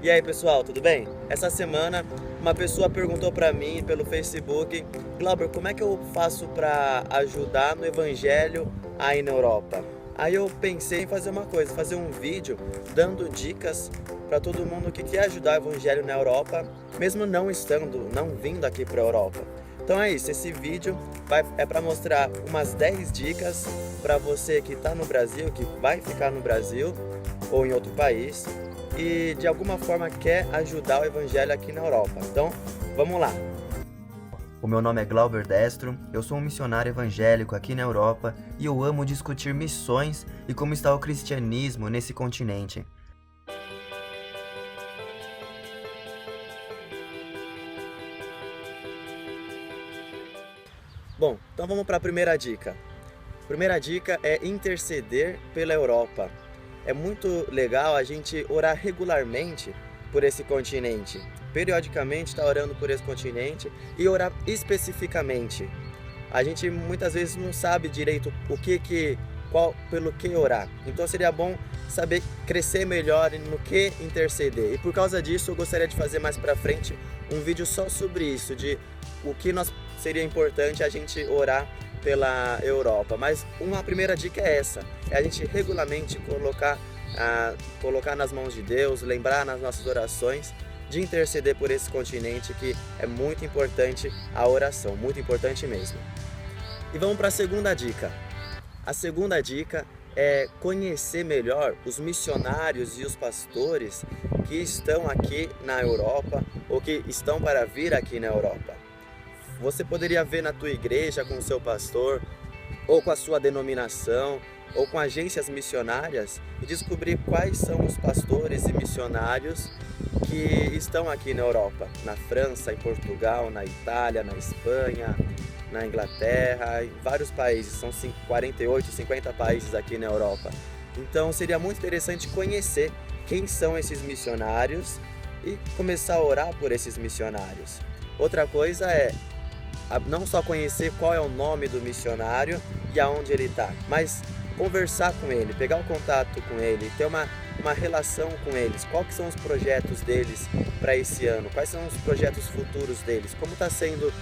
E aí pessoal, tudo bem? Essa semana uma pessoa perguntou para mim pelo Facebook: Glauber, como é que eu faço para ajudar no Evangelho aí na Europa? Aí eu pensei em fazer uma coisa, fazer um vídeo dando dicas para todo mundo que quer ajudar o Evangelho na Europa, mesmo não vindo aqui para a Europa. Então é isso, esse vídeo é para mostrar umas 10 dicas para você que está no Brasil, que vai ficar no Brasil ou em outro país e de alguma forma quer ajudar o Evangelho aqui na Europa. Então, vamos lá! O meu nome é Glauber Destro, eu sou um missionário evangélico aqui na Europa e eu amo discutir missões e como está o cristianismo nesse continente. Bom, então vamos para a primeira dica. A primeira dica é interceder pela Europa. É muito legal a gente orar regularmente por esse continente. Periodicamente estar orando por esse continente e orar especificamente. A gente muitas vezes não sabe direito pelo que orar. Então seria bom saber crescer melhor no que interceder. E por causa disso eu gostaria de fazer mais para frente um vídeo só sobre isso, de o que seria importante a gente orar pela Europa. Mas uma primeira dica é essa, é a gente regularmente colocar nas mãos de Deus, lembrar nas nossas orações de interceder por esse continente, que é muito importante a oração, muito importante mesmo. E vamos para a segunda dica. A segunda dica é conhecer melhor os missionários e os pastores que estão aqui na Europa ou que estão para vir aqui na Europa. Você poderia ver na tua igreja com o seu pastor, ou com a sua denominação, ou com agências missionárias e descobrir quais são os pastores e missionários que estão aqui na Europa, na França, em Portugal, na Itália, na Espanha, na Inglaterra, em vários países, são 48, 50 países aqui na Europa. Então seria muito interessante conhecer quem são esses missionários e começar a orar por esses missionários. Outra coisa é não só conhecer qual é o nome do missionário e aonde ele está, mas conversar com ele, pegar o contato com ele, ter uma relação com eles. Quais são os projetos deles para esse ano? Quais são os projetos futuros deles? Como está sendo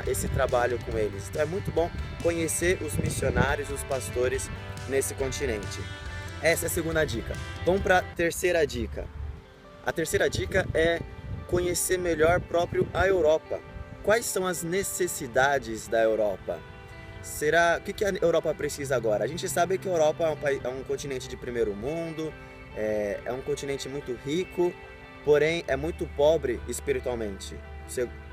esse trabalho com eles? Então é muito bom conhecer os missionários e os pastores nesse continente. Essa é a segunda dica. Vamos para a terceira dica. A terceira dica é conhecer melhor a Europa. Quais são as necessidades da Europa? O que a Europa precisa agora? A gente sabe que a Europa é um continente de primeiro mundo, é um continente muito rico, porém é muito pobre espiritualmente.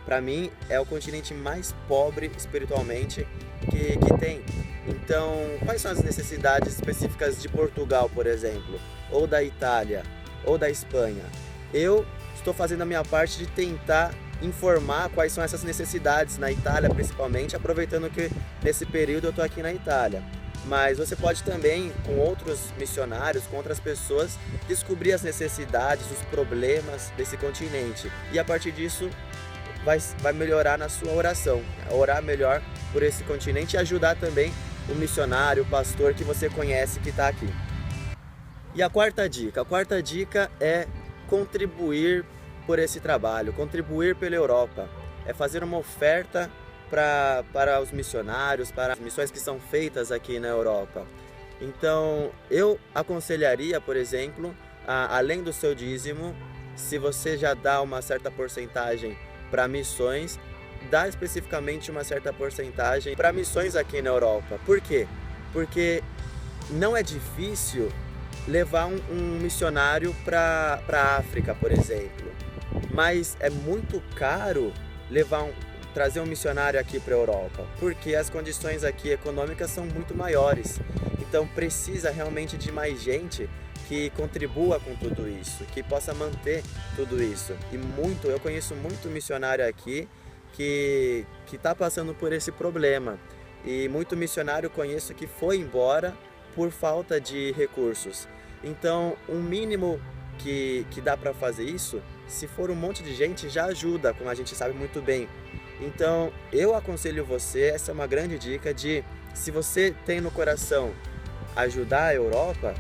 Para mim, é o continente mais pobre espiritualmente que tem. Então, quais são as necessidades específicas de Portugal, por exemplo, ou da Itália, ou da Espanha? Eu estou fazendo a minha parte de tentar informar quais são essas necessidades na Itália, principalmente, aproveitando que nesse período eu estou aqui na Itália. Mas você pode também, com outros missionários, com outras pessoas, descobrir as necessidades, os problemas desse continente. E a partir disso, vai melhorar na sua oração. Orar melhor por esse continente e ajudar também o missionário, o pastor que você conhece que está aqui. E a quarta dica é contribuir por esse trabalho, contribuir pela Europa, é fazer uma oferta para os missionários, para as missões que são feitas aqui na Europa. Então, eu aconselharia, por exemplo, além do seu dízimo, se você já dá uma certa porcentagem para missões, dá especificamente uma certa porcentagem para missões aqui na Europa. Por quê? Porque não é difícil levar um missionário para a África, por exemplo. Mas é muito caro trazer um missionário aqui para a Europa, porque as condições aqui econômicas são muito maiores. Então precisa realmente de mais gente que contribua com tudo isso, que possa manter tudo isso. Eu conheço muito missionário aqui que está passando por esse problema. E muito missionário conheço que foi embora por falta de recursos. Então, o mínimo que dá para fazer isso, se for um monte de gente, já ajuda, como a gente sabe muito bem. Então, eu aconselho você, essa é uma grande dica se você tem no coração ajudar a Europa,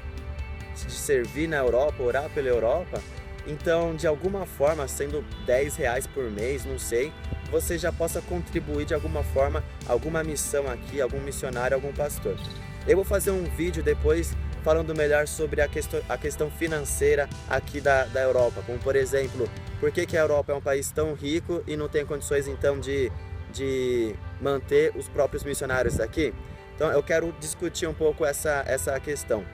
de servir na Europa, orar pela Europa, Então, de alguma forma, sendo R$ 10 por mês, não sei, você já possa contribuir de alguma forma, alguma missão aqui, algum missionário, algum pastor. Eu vou fazer um vídeo depois falando melhor sobre a questão financeira aqui da Europa, como por exemplo, por que a Europa é um país tão rico e não tem condições então de manter os próprios missionários daqui. Então eu quero discutir um pouco essa questão,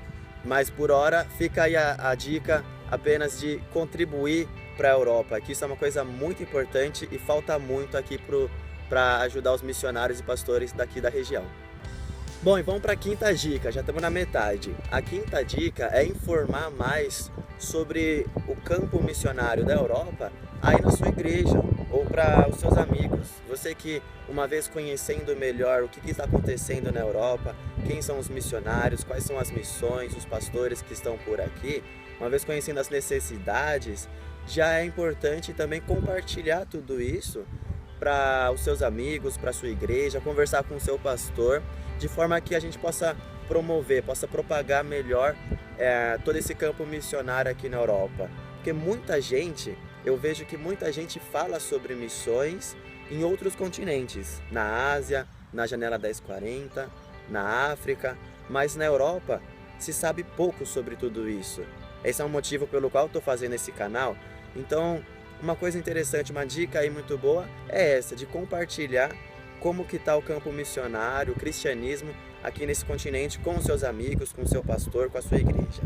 mas por hora fica aí a dica apenas de contribuir para a Europa, que isso é uma coisa muito importante e falta muito aqui para ajudar os missionários e pastores daqui da região. Bom, e vamos para a quinta dica, já estamos na metade. A quinta dica é informar mais sobre o campo missionário da Europa aí na sua igreja ou para os seus amigos. Você que, uma vez conhecendo melhor o que está acontecendo na Europa, quem são os missionários, quais são as missões, os pastores que estão por aqui, uma vez conhecendo as necessidades, já é importante também compartilhar tudo isso para os seus amigos, para a sua igreja, conversar com o seu pastor, de forma que a gente possa promover, possa propagar melhor todo esse campo missionário aqui na Europa. Porque eu vejo que muita gente fala sobre missões em outros continentes, na Ásia, na Janela 1040, na África, mas na Europa se sabe pouco sobre tudo isso. Esse é um motivo pelo qual estou fazendo esse canal. Então, uma coisa interessante, uma dica aí muito boa é essa, de compartilhar como que está o campo missionário, o cristianismo aqui nesse continente com os seus amigos, com o seu pastor, com a sua igreja.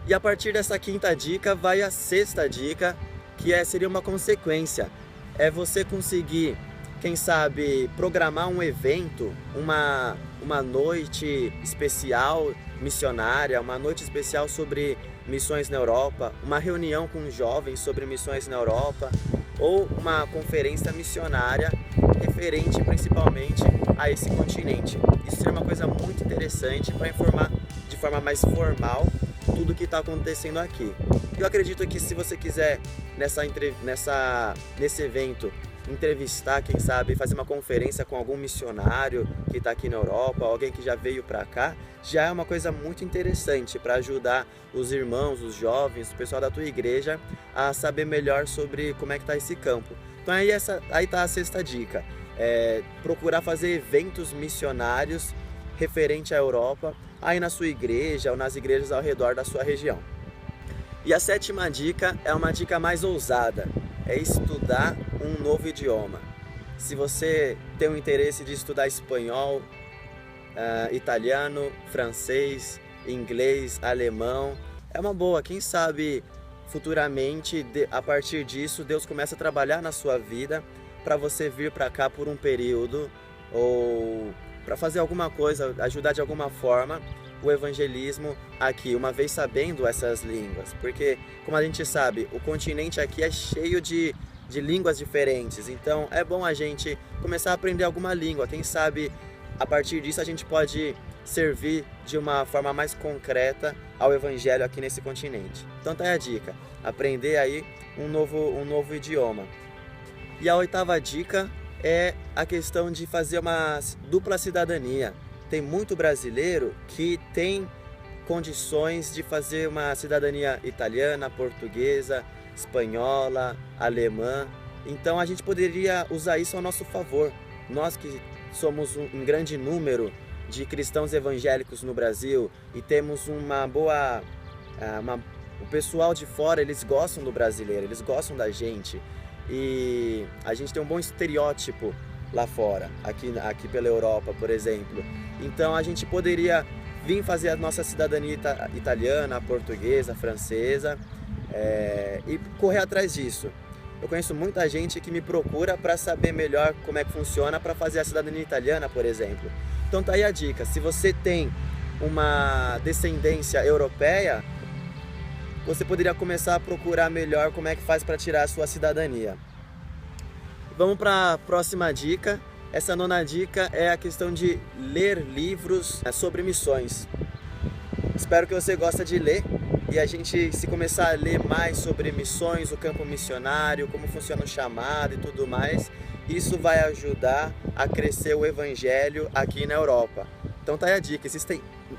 E a partir dessa quinta dica vai a sexta dica, que seria uma consequência. É você conseguir, quem sabe, programar um evento, uma noite especial missionária, uma noite especial sobre missões na Europa, uma reunião com jovens sobre missões na Europa, ou uma conferência missionária referente principalmente a esse continente. Isso seria uma coisa muito interessante para informar de forma mais formal tudo o que está acontecendo aqui. Eu acredito que se você quiser nesse evento entrevistar, quem sabe, fazer uma conferência com algum missionário que está aqui na Europa, alguém que já veio para cá, já é uma coisa muito interessante para ajudar os irmãos, os jovens, o pessoal da tua igreja a saber melhor sobre como é que está esse campo. Então aí está a sexta dica, procurar fazer eventos missionários referente à Europa, aí na sua igreja ou nas igrejas ao redor da sua região. E a sétima dica é uma dica mais ousada, é estudar um novo idioma. Se você tem o interesse de estudar espanhol, italiano, francês, inglês, alemão, é uma boa. Quem sabe futuramente, a partir disso, Deus começa a trabalhar na sua vida para você vir para cá por um período ou para fazer alguma coisa, ajudar de alguma forma o evangelismo aqui, uma vez sabendo essas línguas, porque como a gente sabe, o continente aqui é cheio de línguas diferentes, então é bom a gente começar a aprender alguma língua, quem sabe a partir disso a gente pode servir de uma forma mais concreta ao evangelho aqui nesse continente. Então tá aí a dica, aprender aí um novo idioma. E a oitava dica é a questão de fazer uma dupla cidadania. Tem muito brasileiro que tem condições de fazer uma cidadania italiana, portuguesa, espanhola, alemã. Então a gente poderia usar isso ao nosso favor. Nós que somos um grande número de cristãos evangélicos no Brasil e temos uma boa... o pessoal de fora, eles gostam do brasileiro, eles gostam da gente. E a gente tem um bom estereótipo lá fora, aqui pela Europa, por exemplo. Então a gente poderia vir fazer a nossa cidadania italiana, portuguesa, francesa e correr atrás disso. Eu conheço muita gente que me procura para saber melhor como é que funciona para fazer a cidadania italiana, por exemplo. Então tá aí a dica, se você tem uma descendência europeia, você poderia começar a procurar melhor como é que faz para tirar a sua cidadania. Vamos para a próxima dica. Essa nona dica é a questão de ler livros sobre missões. Espero que você goste de ler e a gente, se começar a ler mais sobre missões, o campo missionário, como funciona o chamado e tudo mais, isso vai ajudar a crescer o evangelho aqui na Europa. Então tá aí a dica,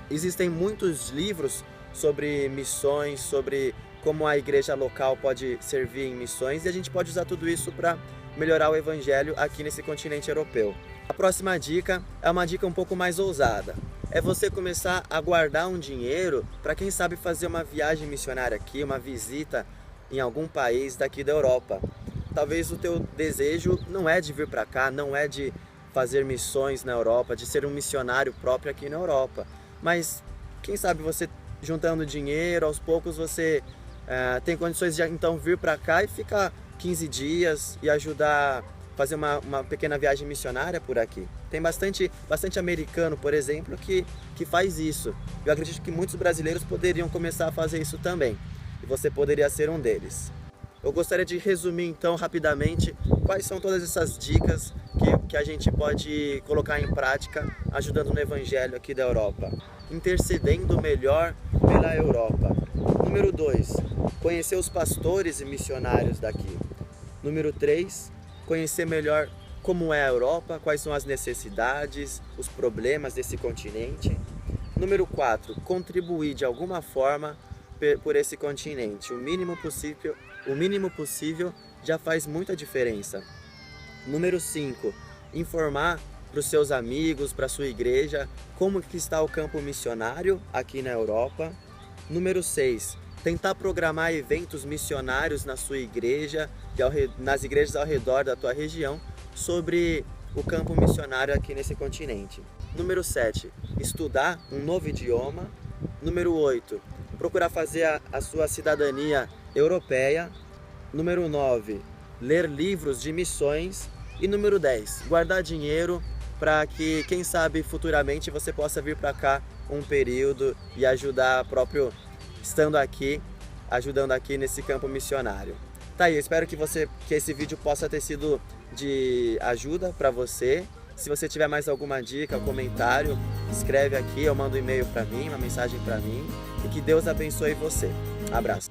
existem muitos livros sobre missões, sobre como a igreja local pode servir em missões, e a gente pode usar tudo isso para melhorar o evangelho aqui nesse continente europeu. A próxima dica é uma dica um pouco mais ousada. É você começar a guardar um dinheiro para, quem sabe, fazer uma viagem missionária aqui, uma visita em algum país daqui da Europa. Talvez o teu desejo não é de vir para cá, não é de fazer missões na Europa, de ser um missionário próprio aqui na Europa. Mas, quem sabe, você juntando dinheiro, aos poucos você tem condições de então vir para cá e ficar 15 dias e ajudar, fazer uma pequena viagem missionária por aqui. Tem bastante americano, por exemplo, que faz isso. Eu acredito que muitos brasileiros poderiam começar a fazer isso também. E você poderia ser um deles. Eu gostaria de resumir então rapidamente quais são todas essas dicas que a gente pode colocar em prática ajudando no evangelho aqui da Europa. Intercedendo melhor pela Europa. Número 2, conhecer os pastores e missionários daqui. Número 3, conhecer melhor como é a Europa, quais são as necessidades, os problemas desse continente. Número 4, contribuir de alguma forma por esse continente. O mínimo possível já faz muita diferença. Número 5, informar para os seus amigos, para a sua igreja, como que está o campo missionário aqui na Europa. Número 6, tentar programar eventos missionários na sua igreja e nas igrejas ao redor da tua região sobre o campo missionário aqui nesse continente. Número 7, estudar um novo idioma. Número 8, procurar fazer a sua cidadania europeia. Número 9, ler livros de missões. E número 10, guardar dinheiro para que, quem sabe, futuramente você possa vir para cá um período e ajudar estando aqui, ajudando aqui nesse campo missionário. Tá aí, eu espero que esse vídeo possa ter sido de ajuda para você. Se você tiver mais alguma dica, comentário, escreve aqui, eu mando um e-mail para mim, uma mensagem para mim, e que Deus abençoe você. Abraço.